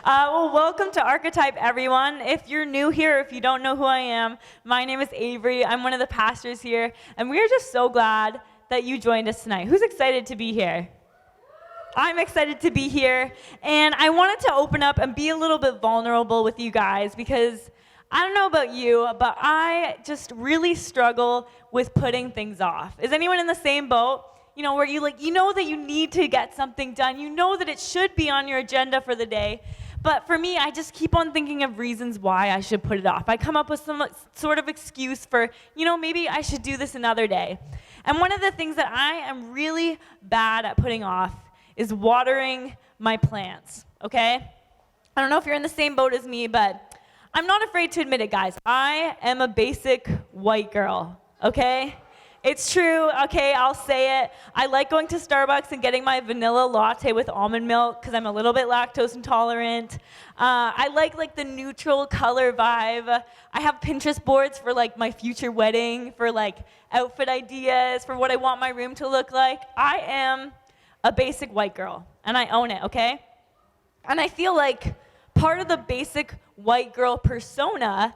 Well, welcome to Archetype, everyone. If you're new here, if you don't know who I am, my name is Avery. I'm one of the pastors here, and we are just so glad that you joined us tonight. Who's excited to be here? I'm excited to be here, and I wanted to open up and be a little bit vulnerable with you guys because I don't know about you, but I just really struggle with putting things off. Is anyone in the same boat? You know, where you know that you need to get something done. You know that it should be on your agenda for the day. But for me, I just keep on thinking of reasons why I should put it off. I come up with some sort of excuse for, maybe I should do this another day. And one of the things that I am really bad at putting off is watering my plants, okay? I don't know if you're in the same boat as me, but I'm not afraid to admit it, guys. I am a basic white girl, okay? It's true, okay, I'll say it. I like going to Starbucks and getting my vanilla latte with almond milk because I'm a little bit lactose intolerant. I like the neutral color vibe. I have Pinterest boards for my future wedding, for outfit ideas, for what I want my room to look like. I am a basic white girl, and I own it, okay? And I feel like part of the basic white girl persona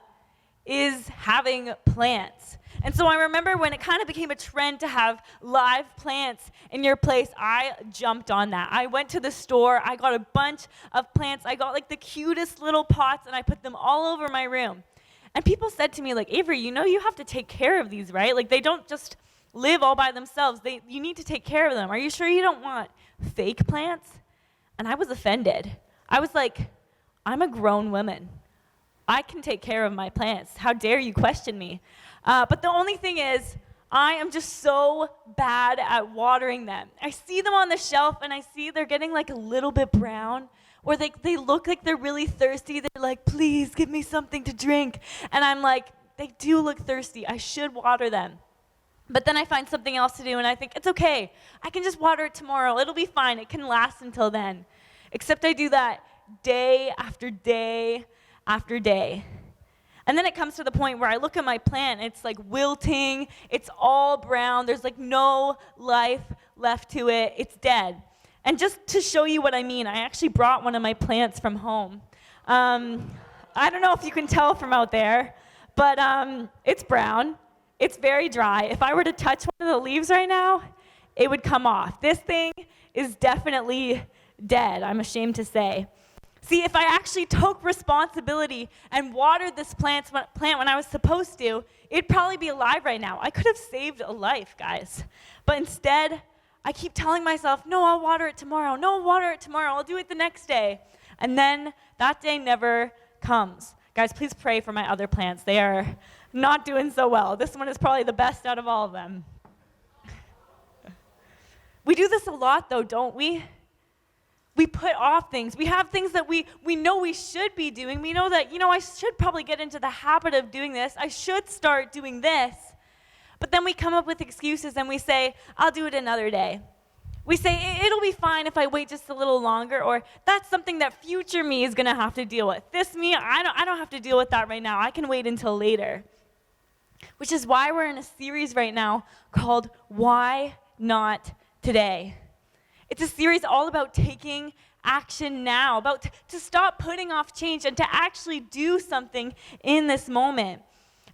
is having plants. And so I remember when it kind of became a trend to have live plants in your place, I jumped on that. I went to the store, I got a bunch of plants, I got the cutest little pots, and I put them all over my room. And people said to me, Avery, you have to take care of these, right? They don't just live all by themselves. You need to take care of them. Are you sure you don't want fake plants? And I was offended. I was like, I'm a grown woman. I can take care of my plants. How dare you question me? But the only thing is, I am just so bad at watering them. I see them on the shelf, and I see they're getting a little bit brown, or they look like they're really thirsty. They're like, please give me something to drink. And I'm like, they do look thirsty. I should water them. But then I find something else to do, and I think, it's okay. I can just water it tomorrow. It'll be fine. It can last until then. Except I do that day after day after day. And then it comes to the point where I look at my plant, and it's wilting, it's all brown, there's no life left to it, it's dead. And just to show you what I mean, I actually brought one of my plants from home. I don't know if you can tell from out there, but it's brown, it's very dry. If I were to touch one of the leaves right now, it would come off. This thing is definitely dead, I'm ashamed to say. See, if I actually took responsibility and watered this plant when I was supposed to, it'd probably be alive right now. I could have saved a life, guys. But instead, I keep telling myself, no, I'll water it tomorrow. No, I'll water it tomorrow. I'll do it the next day. And then that day never comes. Guys, please pray for my other plants. They are not doing so well. This one is probably the best out of all of them. We do this a lot, though, don't we? We put off things. We have things that we know we should be doing. We know that, I should probably get into the habit of doing this. I should start doing this. But then we come up with excuses and we say, I'll do it another day. We say, it'll be fine if I wait just a little longer, or that's something that future me is going to have to deal with. This me, I don't have to deal with that right now. I can wait until later. Which is why we're in a series right now called Why Not Today? It's a series all about taking action now, about to stop putting off change and to actually do something in this moment.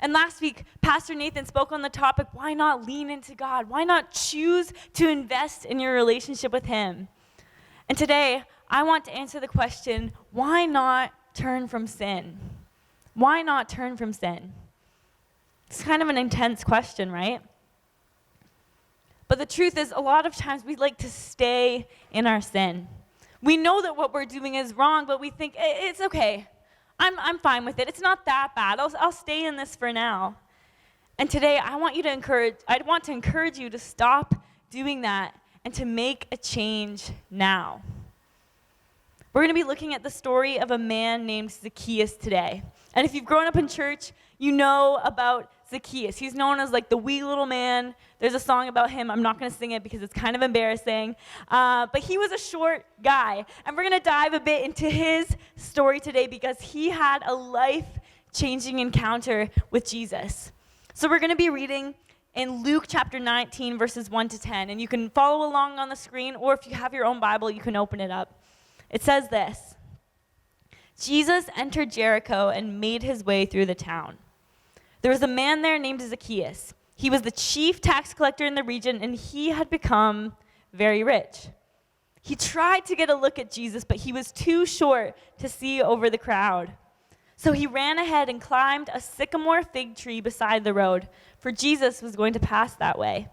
And last week, Pastor Nathan spoke on the topic, why not lean into God? Why not choose to invest in your relationship with Him? And today, I want to answer the question, why not turn from sin? Why not turn from sin? It's kind of an intense question, right? But the truth is, a lot of times we like to stay in our sin. We know that what we're doing is wrong, but we think, it's okay. I'm fine with it. It's not that bad. I'll stay in this for now. And today, I want to encourage you to stop doing that and to make a change now. We're going to be looking at the story of a man named Zacchaeus today. And if you've grown up in church, you know about Zacchaeus. He's known as the wee little man. There's a song about him. I'm not going to sing it because it's kind of embarrassing. But he was a short guy. And we're going to dive a bit into his story today because he had a life-changing encounter with Jesus. So we're going to be reading in Luke chapter 19, verses 1 to 10. And you can follow along on the screen, or if you have your own Bible, you can open it up. It says this. Jesus entered Jericho and made his way through the town. There was a man there named Zacchaeus. He was the chief tax collector in the region, and he had become very rich. He tried to get a look at Jesus, but he was too short to see over the crowd. So he ran ahead and climbed a sycamore fig tree beside the road, for Jesus was going to pass that way.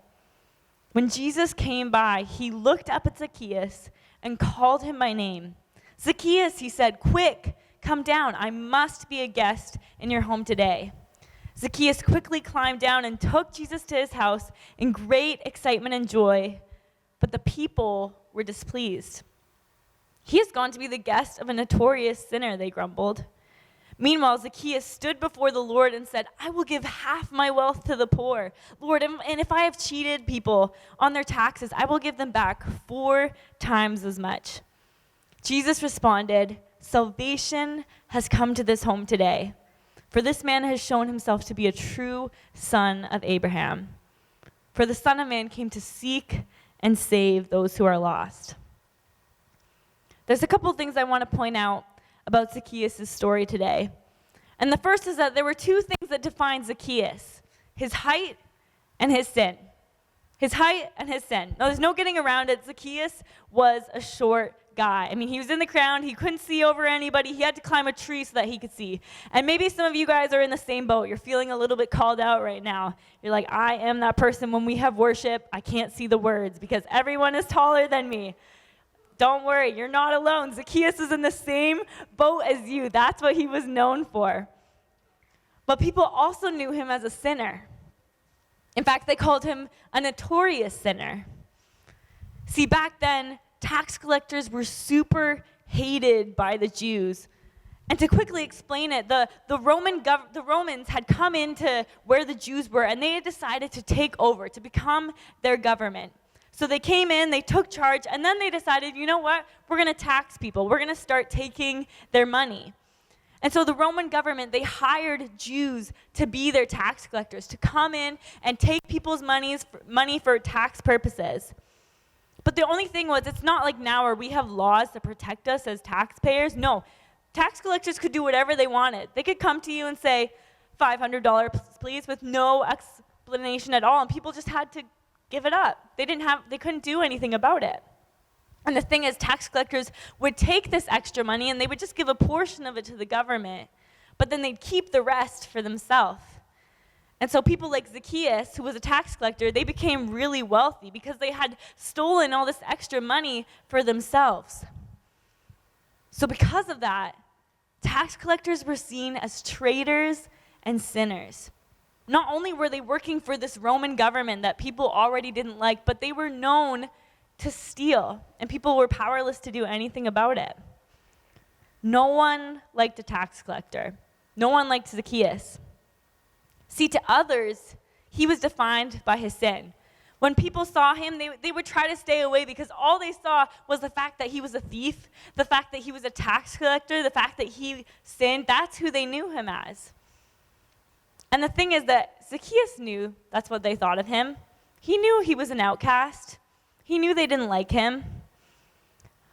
When Jesus came by, he looked up at Zacchaeus and called him by name. "Zacchaeus," he said, "quick, come down. I must be a guest in your home today." Zacchaeus quickly climbed down and took Jesus to his house in great excitement and joy, but the people were displeased. "He has gone to be the guest of a notorious sinner," they grumbled. Meanwhile, Zacchaeus stood before the Lord and said, "I will give half my wealth to the poor. Lord, and if I have cheated people on their taxes, I will give them back 4 times as much." Jesus responded, "Salvation has come to this home today, for this man has shown himself to be a true son of Abraham. For the Son of Man came to seek and save those who are lost." There's a couple of things I want to point out about Zacchaeus' story today. And the first is that there were 2 things that defined Zacchaeus: his height and his sin. His height and his sin. Now, there's no getting around it. Zacchaeus was a short guy. I mean, he was in the crowd. He couldn't see over anybody. He had to climb a tree so that he could see. And maybe some of you guys are in the same boat. You're feeling a little bit called out right now. You're like, I am that person when we have worship. I can't see the words because everyone is taller than me. Don't worry, you're not alone. Zacchaeus is in the same boat as you. That's what he was known for. But people also knew him as a sinner. In fact, they called him a notorious sinner. See, back then, tax collectors were super hated by the Jews. And to quickly explain it, the Romans had come into where the Jews were, and they had decided to take over, to become their government. So they came in, they took charge, and then they decided, you know what? We're going to tax people. We're going to start taking their money. And so the Roman government, they hired Jews to be their tax collectors, to come in and take people's money for tax purposes. But the only thing was, it's not like now where we have laws to protect us as taxpayers. No, tax collectors could do whatever they wanted. They could come to you and say, $500 please, with no explanation at all, and people just had to give it up. They couldn't do anything about it. And the thing is, tax collectors would take this extra money and they would just give a portion of it to the government, but then they'd keep the rest for themselves. And so people like Zacchaeus, who was a tax collector, they became really wealthy because they had stolen all this extra money for themselves. So because of that, tax collectors were seen as traitors and sinners. Not only were they working for this Roman government that people already didn't like, but they were known to steal, and people were powerless to do anything about it. No one liked a tax collector. No one liked Zacchaeus. See, to others, he was defined by his sin. When people saw him, they would try to stay away because all they saw was the fact that he was a thief, the fact that he was a tax collector, the fact that he sinned. That's who they knew him as. And the thing is that Zacchaeus knew that's what they thought of him. He knew he was an outcast. He knew they didn't like him.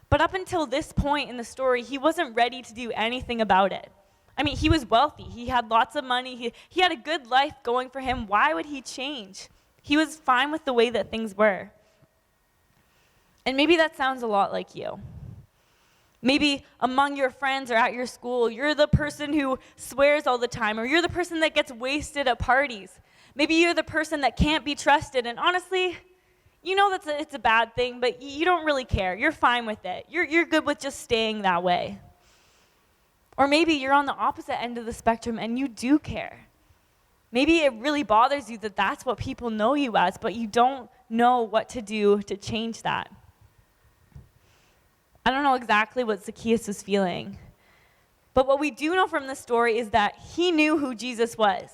But up until this point in the story, he wasn't ready to do anything about it. I mean, he was wealthy. He had lots of money. He had a good life going for him. Why would he change? He was fine with the way that things were. And maybe that sounds a lot like you. Maybe among your friends or at your school, you're the person who swears all the time, or you're the person that gets wasted at parties. Maybe you're the person that can't be trusted, and honestly, you know it's a bad thing, but you don't really care. You're fine with it. You're good with just staying that way. Or maybe you're on the opposite end of the spectrum and you do care. Maybe it really bothers you that that's what people know you as, but you don't know what to do to change that. I don't know exactly what Zacchaeus was feeling, but what we do know from the story is that he knew who Jesus was.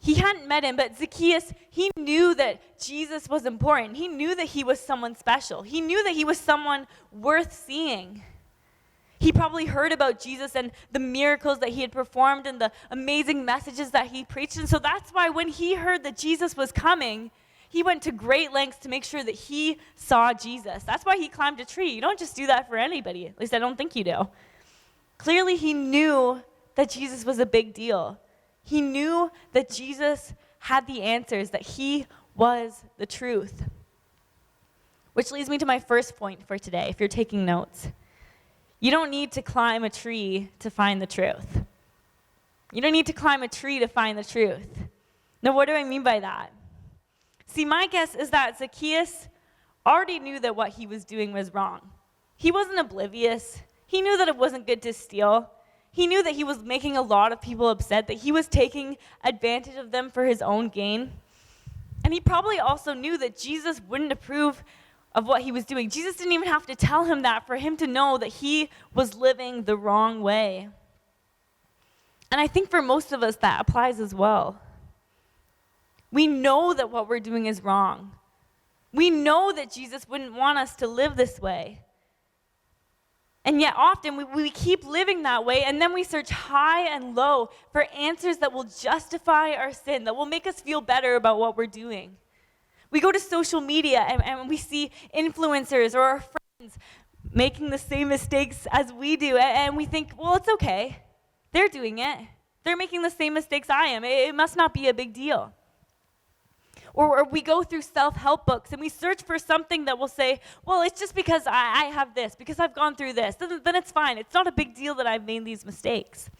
He hadn't met him, but Zacchaeus, he knew that Jesus was important. He knew that he was someone special. He knew that he was someone worth seeing. He probably heard about Jesus and the miracles that he had performed and the amazing messages that he preached. And so that's why when he heard that Jesus was coming, he went to great lengths to make sure that he saw Jesus. That's why he climbed a tree. You don't just do that for anybody. At least I don't think you do. Clearly, he knew that Jesus was a big deal. He knew that Jesus had the answers, that he was the truth. Which leads me to my first point for today, if you're taking notes. You don't need to climb a tree to find the truth. You don't need to climb a tree to find the truth. Now, what do I mean by that? See, my guess is that Zacchaeus already knew that what he was doing was wrong. He wasn't oblivious. He knew that it wasn't good to steal. He knew that he was making a lot of people upset, that he was taking advantage of them for his own gain. And he probably also knew that Jesus wouldn't approve of what he was doing. Jesus didn't even have to tell him that for him to know that he was living the wrong way. And I think for most of us that applies as well. We know that what we're doing is wrong. We know that Jesus wouldn't want us to live this way. And yet often we keep living that way, and then we search high and low for answers that will justify our sin, that will make us feel better about what we're doing. We go to social media and we see influencers or our friends making the same mistakes as we do, and we think, well, it's okay. They're doing it. They're making the same mistakes I am. It must not be a big deal. Or we go through self-help books and we search for something that will say, well, it's just because I have this, because I've gone through this. Then it's fine. It's not a big deal that I've made these mistakes.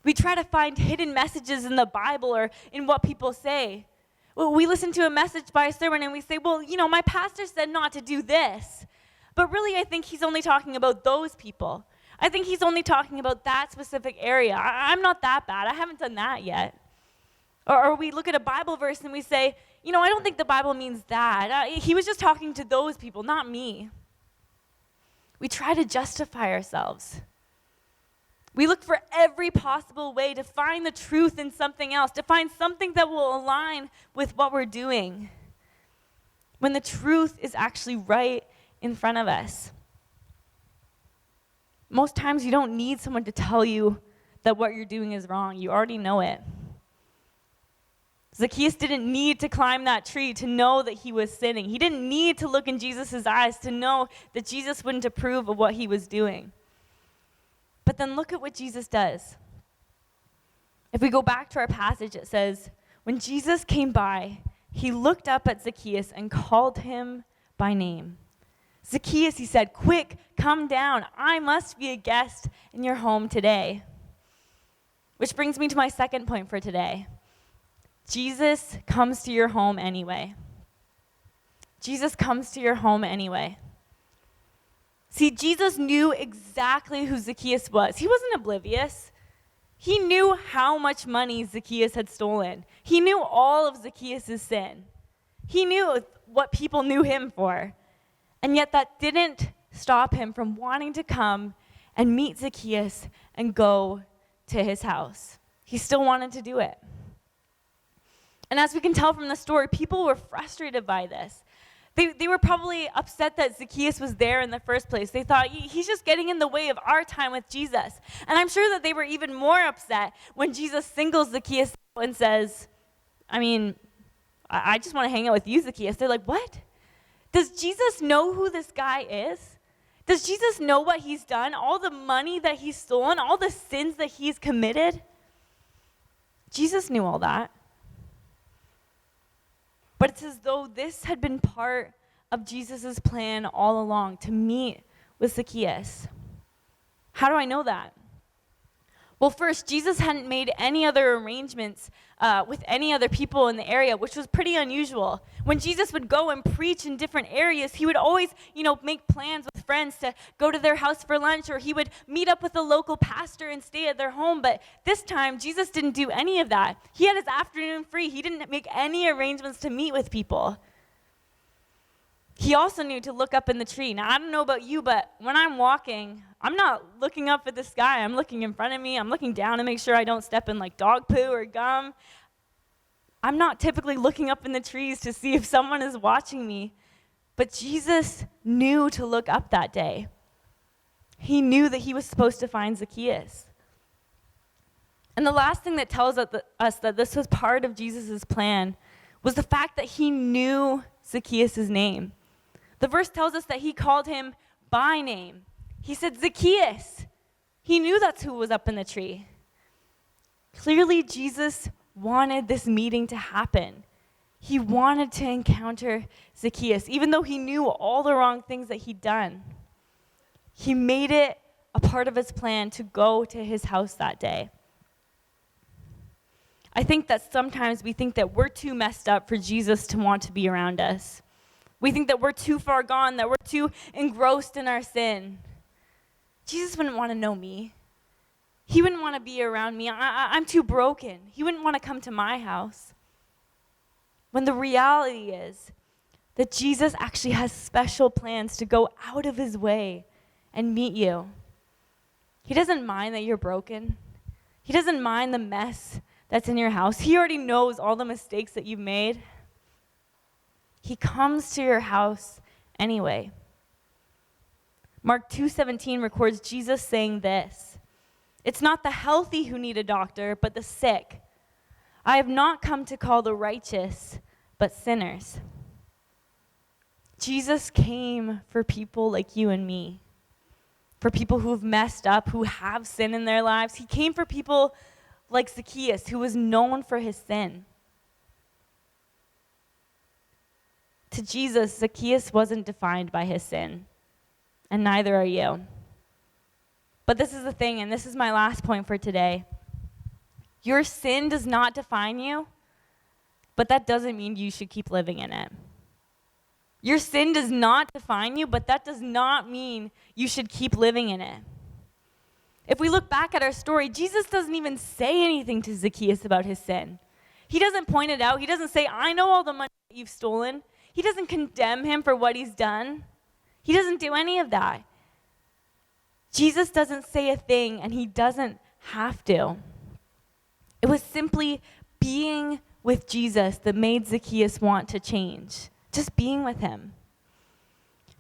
We try to find hidden messages in the Bible or in what people say. Well, we listen to a message by a sermon and we say, well, my pastor said not to do this. But really, I think he's only talking about those people. I think he's only talking about that specific area. I'm not that bad. I haven't done that yet. Or we look at a Bible verse and we say, I don't think the Bible means that. He was just talking to those people, not me. We try to justify ourselves. We look for every possible way to find the truth in something else, to find something that will align with what we're doing, when the truth is actually right in front of us. Most times you don't need someone to tell you that what you're doing is wrong. You already know it. Zacchaeus didn't need to climb that tree to know that he was sinning. He didn't need to look in Jesus' eyes to know that Jesus wouldn't approve of what he was doing. But then look at what Jesus does. If we go back to our passage, it says, when Jesus came by, he looked up at Zacchaeus and called him by name. Zacchaeus, he said, quick, come down. I must be a guest in your home today. Which brings me to my second point for today. Jesus comes to your home anyway. Jesus comes to your home anyway. See, Jesus knew exactly who Zacchaeus was. He wasn't oblivious. He knew how much money Zacchaeus had stolen. He knew all of Zacchaeus' sin. He knew what people knew him for. And yet that didn't stop him from wanting to come and meet Zacchaeus and go to his house. He still wanted to do it. And as we can tell from the story, people were frustrated by this. They were probably upset that Zacchaeus was there in the first place. They thought, he's just getting in the way of our time with Jesus. And I'm sure that they were even more upset when Jesus singles Zacchaeus out and says, I just want to hang out with you, Zacchaeus. They're like, what? Does Jesus know who this guy is? Does Jesus know what he's done? All the money that he's stolen? All the sins that he's committed? Jesus knew all that. But it's as though this had been part of Jesus' plan all along, to meet with Zacchaeus. How do I know that? Well, first, Jesus hadn't made any other arrangements with any other people in the area, which was pretty unusual. When Jesus would go and preach in different areas, he would always, make plans with friends to go to their house for lunch, or he would meet up with a local pastor and stay at their home. But this time, Jesus didn't do any of that. He had his afternoon free. He didn't make any arrangements to meet with people. He also knew to look up in the tree. Now, I don't know about you, but when I'm walking, I'm not looking up at the sky. I'm looking in front of me. I'm looking down to make sure I don't step in like dog poo or gum. I'm not typically looking up in the trees to see if someone is watching me. But Jesus knew to look up that day. He knew that he was supposed to find Zacchaeus. And the last thing that tells us that this was part of Jesus' plan was the fact that he knew Zacchaeus' name. The verse tells us that he called him by name. He said, Zacchaeus, He knew that's who was up in the tree. Clearly, Jesus wanted this meeting to happen. He wanted to encounter Zacchaeus, even though he knew all the wrong things that he'd done. He made it a part of his plan to go to his house that day. I think that sometimes we think that we're too messed up for Jesus to want to be around us. We think that we're too far gone, that we're too engrossed in our sin. Jesus wouldn't want to know me. He wouldn't want to be around me. I'm too broken. He wouldn't want to come to my house. When the reality is that Jesus actually has special plans to go out of his way and meet you. He doesn't mind that you're broken. He doesn't mind the mess that's in your house. He already knows all the mistakes that you've made. He comes to your house anyway. Mark 2:17 records Jesus saying this, "It's not the healthy who need a doctor, but the sick. I have not come to call the righteous, but sinners." Jesus came for people like you and me, for people who have messed up, who have sin in their lives. He came for people like Zacchaeus, who was known for his sin. To Jesus, Zacchaeus wasn't defined by his sin, and neither are you. But this is the thing, and this is my last point for today. Your sin does not define you, but that doesn't mean you should keep living in it. Your sin does not define you, but that does not mean you should keep living in it. If we look back at our story, Jesus doesn't even say anything to Zacchaeus about his sin. He doesn't point it out. He doesn't say, "I know all the money that you've stolen." He doesn't condemn him for what he's done. He doesn't do any of that. Jesus doesn't say a thing, and he doesn't have to. It was simply being with Jesus that made Zacchaeus want to change. Just being with him.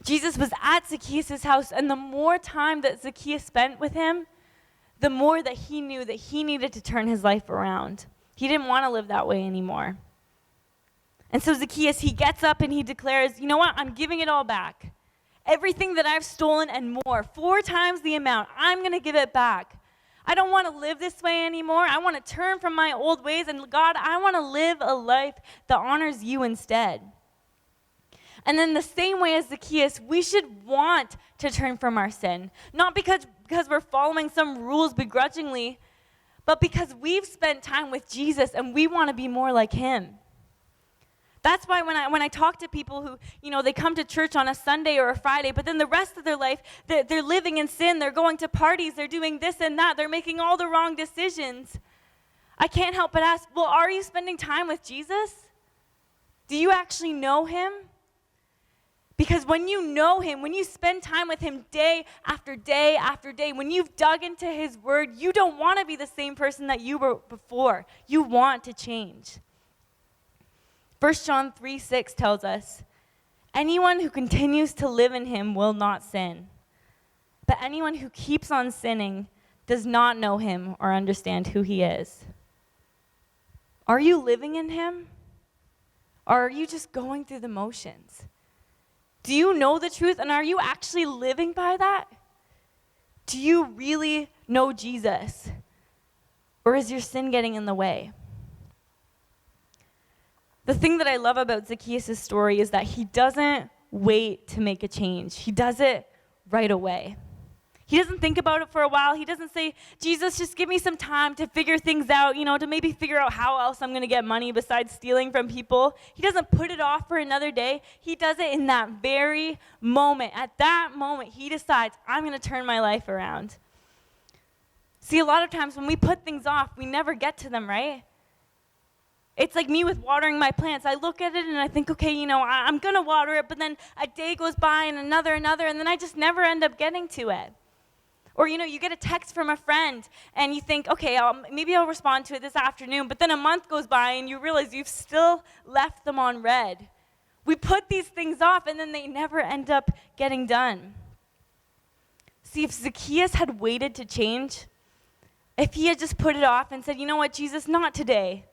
Jesus was at Zacchaeus' house, and the more time that Zacchaeus spent with him, the more that he knew that he needed to turn his life around. He didn't want to live that way anymore. And so Zacchaeus, he gets up and he declares, "You know what? I'm giving it all back. Everything that I've stolen and more, 4 times the amount, I'm going to give it back. I don't want to live this way anymore. I want to turn from my old ways, and God, I want to live a life that honors you instead." And then the same way as Zacchaeus, we should want to turn from our sin. Not because we're following some rules begrudgingly, but because we've spent time with Jesus and we want to be more like him. That's why when I talk to people who, they come to church on a Sunday or a Friday, but then the rest of their life, they're living in sin, they're going to parties, they're doing this and that, they're making all the wrong decisions. I can't help but ask, well, are you spending time with Jesus? Do you actually know him? Because when you know him, when you spend time with him day after day after day, when you've dug into his word, you don't want to be the same person that you were before. You want to change. 1 John 3:6 tells us, "Anyone who continues to live in him will not sin. But anyone who keeps on sinning does not know him or understand who he is." Are you living in him? Or are you just going through the motions? Do you know the truth, and are you actually living by that? Do you really know Jesus? Or is your sin getting in the way? The thing that I love about Zacchaeus' story is that he doesn't wait to make a change. He does it right away. He doesn't think about it for a while. He doesn't say, "Jesus, just give me some time to figure things out, to maybe figure out how else I'm going to get money besides stealing from people." He doesn't put it off for another day. He does it in that very moment. At that moment, he decides, "I'm going to turn my life around." See, a lot of times when we put things off, we never get to them, right? It's like me with watering my plants. I look at it and I think, okay, I'm going to water it, but then a day goes by and another, and then I just never end up getting to it. Or, you get a text from a friend and you think, okay, maybe I'll respond to it this afternoon, but then a month goes by and you realize you've still left them on read. We put these things off and then they never end up getting done. See, if Zacchaeus had waited to change, if he had just put it off and said, "You know what, Jesus, not today,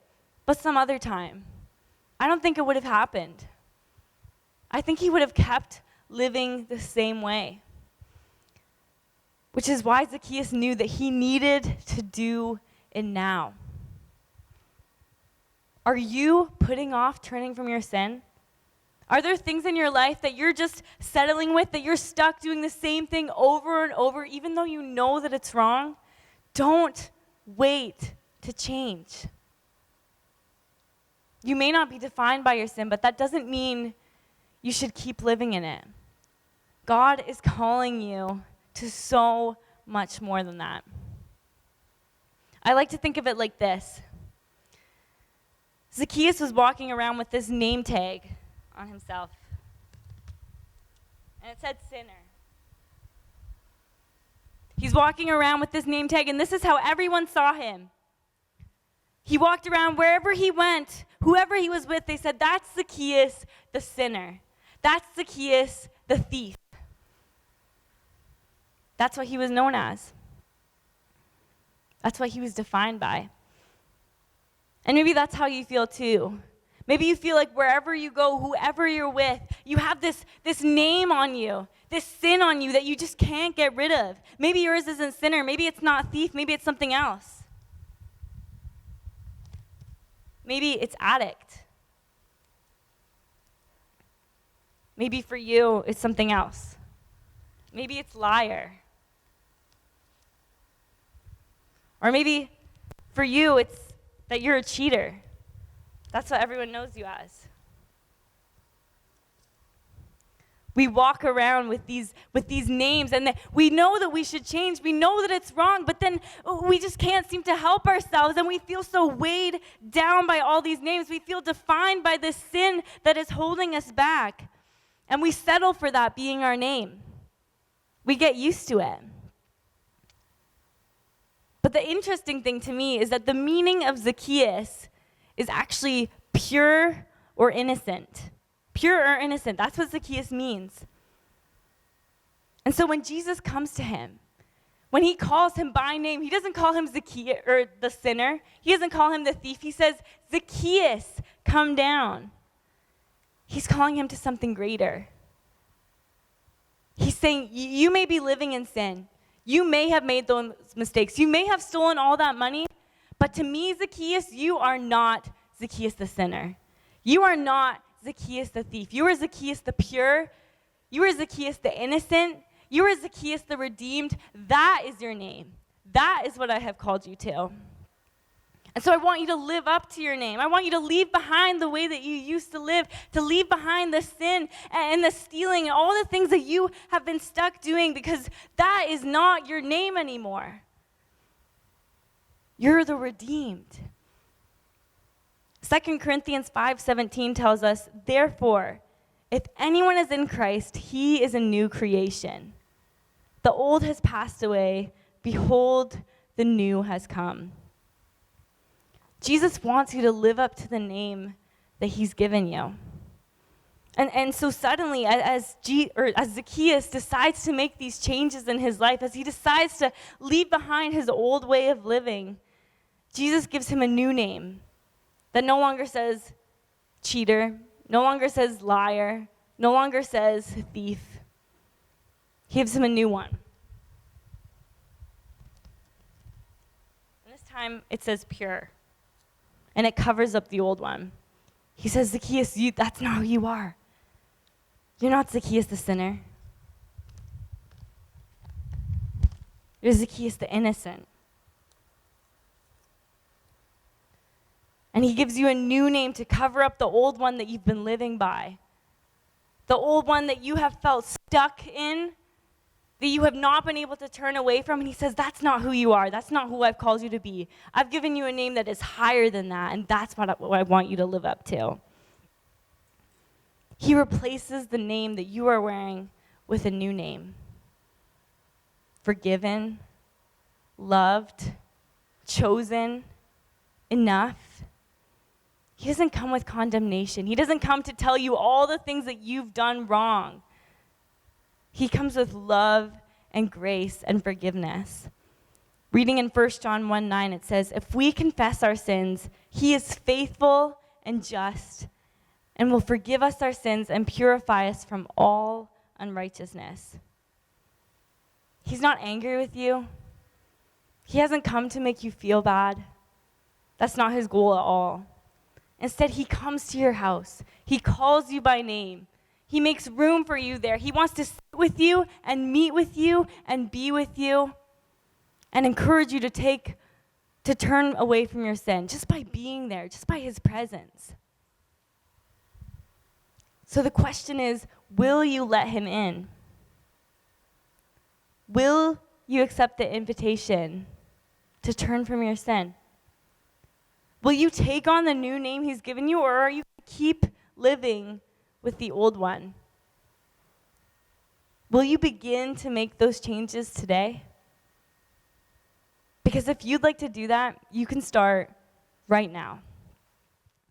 but some other time," I don't think it would have happened. I think he would have kept living the same way. which is why Zacchaeus knew that he needed to do it now. Are you putting off turning from your sin? Are there things in your life that you're just settling with, that you're stuck doing the same thing over and over, even though you know that it's wrong? Don't wait to change. You may not be defined by your sin, but that doesn't mean you should keep living in it. God is calling you to so much more than that. I like to think of it like this. Zacchaeus was walking around with this name tag on himself. And it said sinner. He's walking around with this name tag, and this is how everyone saw him. He walked around wherever he went, whoever he was with, they said, that's Zacchaeus the sinner. That's Zacchaeus the thief. That's what he was known as. That's what he was defined by. And maybe that's how you feel too. Maybe you feel like wherever you go, whoever you're with, you have this name on you, this sin on you that you just can't get rid of. Maybe yours isn't sinner. Maybe it's not thief. Maybe it's something else. Maybe it's addict. Maybe for you, it's something else. Maybe it's liar. Or maybe for you, it's that you're a cheater. That's what everyone knows you as. We walk around with these names, and we know that we should change. We know that it's wrong, but then we just can't seem to help ourselves, and we feel so weighed down by all these names. We feel defined by this sin that is holding us back, and we settle for that being our name. We get used to it. But the interesting thing to me is that the meaning of Zacchaeus is actually pure or innocent. Pure or innocent, that's what Zacchaeus means. And so when Jesus comes to him, when he calls him by name, he doesn't call him Zacchaeus or the sinner. He doesn't call him the thief. He says, Zacchaeus, come down. He's calling him to something greater. He's saying, you may be living in sin. You may have made those mistakes. You may have stolen all that money, but to me, Zacchaeus, you are not Zacchaeus the sinner. You are not Zacchaeus the thief. You are Zacchaeus the pure. You are Zacchaeus the innocent. You are Zacchaeus the redeemed. That is your name. That is what I have called you to. And so I want you to live up to your name. I want you to leave behind the way that you used to live, to leave behind the sin and the stealing and all the things that you have been stuck doing, because that is not your name anymore. You're the redeemed. 2 Corinthians 5:17 tells us, therefore, if anyone is in Christ, he is a new creation. The old has passed away. Behold, the new has come. Jesus wants you to live up to the name that he's given you. And so suddenly, as Zacchaeus decides to make these changes in his life, as he decides to leave behind his old way of living, Jesus gives him a new name that no longer says cheater, no longer says liar, no longer says thief. He gives him a new one. And this time it says pure. And it covers up the old one. He says, Zacchaeus, that's not who you are. You're not Zacchaeus the sinner. You're Zacchaeus the innocent. And he gives you a new name to cover up the old one that you've been living by. The old one that you have felt stuck in, that you have not been able to turn away from. And he says, that's not who you are. That's not who I've called you to be. I've given you a name that is higher than that, and that's what I want you to live up to. He replaces the name that you are wearing with a new name. Forgiven, loved, chosen, enough. He doesn't come with condemnation. He doesn't come to tell you all the things that you've done wrong. He comes with love and grace and forgiveness. Reading in 1 John 1:9, it says, if we confess our sins, he is faithful and just and will forgive us our sins and purify us from all unrighteousness. He's not angry with you. He hasn't come to make you feel bad. That's not his goal at all. Instead, he comes to your house. He calls you by name. He makes room for you there. He wants to sit with you and meet with you and be with you and encourage you to turn away from your sin just by being there, just by his presence. So the question is, will you let him in? Will you accept the invitation to turn from your sin? Will you take on the new name he's given you, or are you going to keep living with the old one? Will you begin to make those changes today? Because if you'd like to do that, you can start right now.